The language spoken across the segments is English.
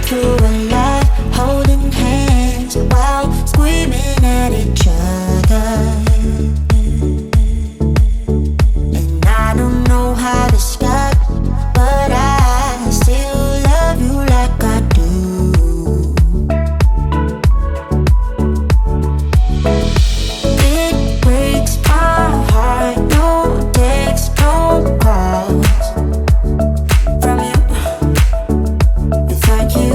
through a lot, holding hands while screaming at each other. And I don't know how to stop, but I still love you like I do. It breaks my heart, no text, no calls from you. Without you,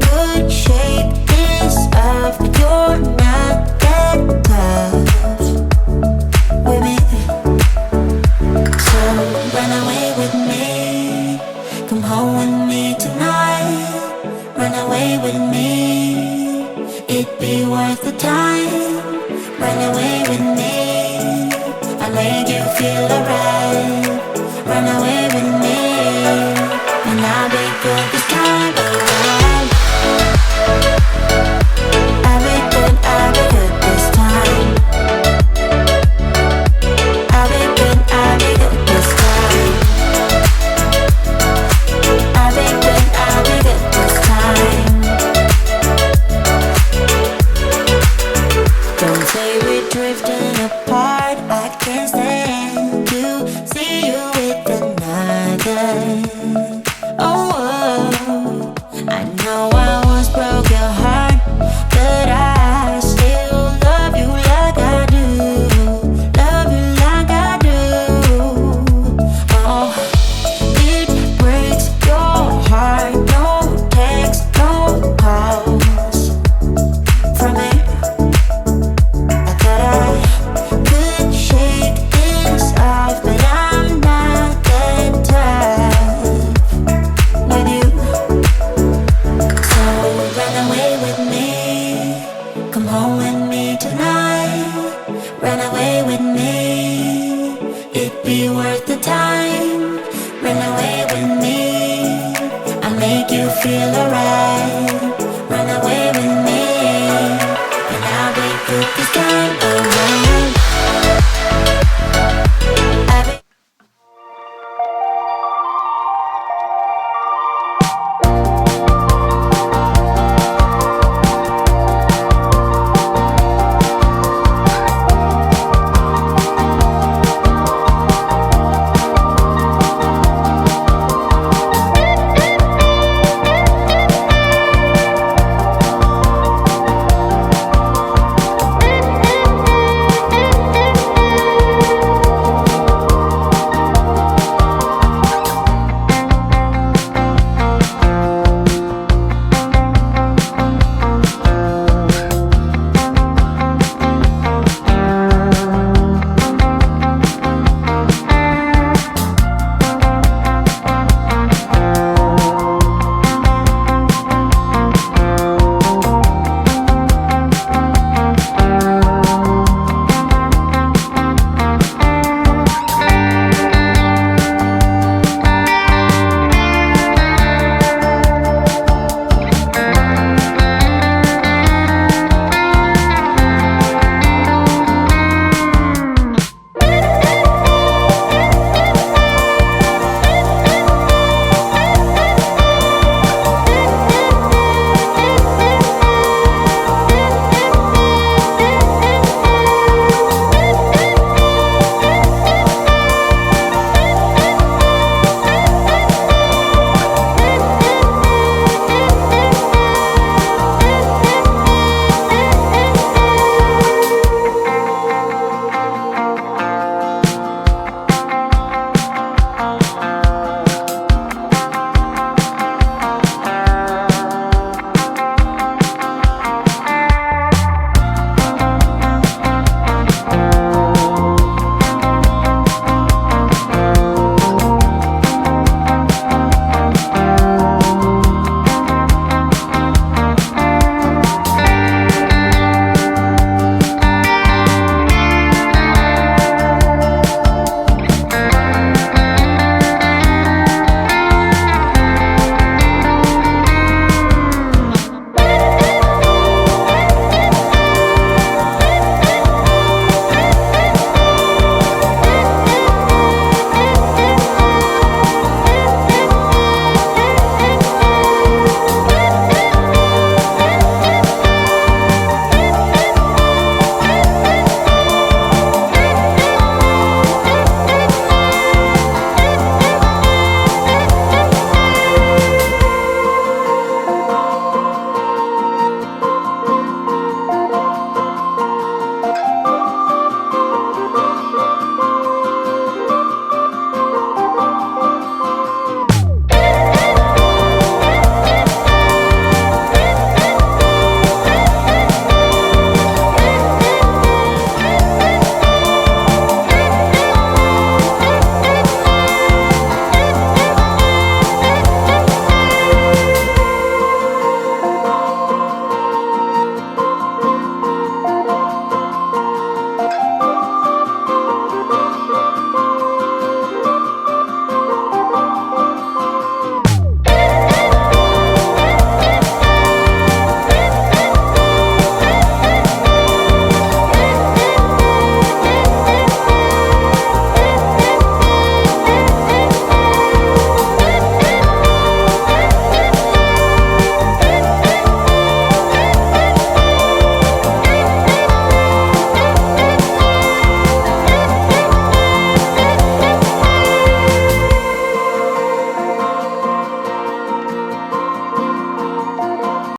could shake this off, but you're not that tough with me. So run away with me, come home with me tonight. Run away with me, it'd be worth the time. Run away with me, I'll make you feel alright. Run away with me, and I'll be good this time around. I'll be good this time. I'll be good this time. I'll be good this time. Don't say we're drifting apart, I can't stand to see you with another. Oh, I know I once broke your heart, but I still love you like I do. Love you like I do. Oh, it breaks your heart, no text, no calls from me. I thought I could shake this off, but I'm not that tough with you. So run away with me, come home with me tonight. Run away with me, it'd be worth the time. Run away with me, I'll make you feel alright. Run away with me, and I'll be good this time.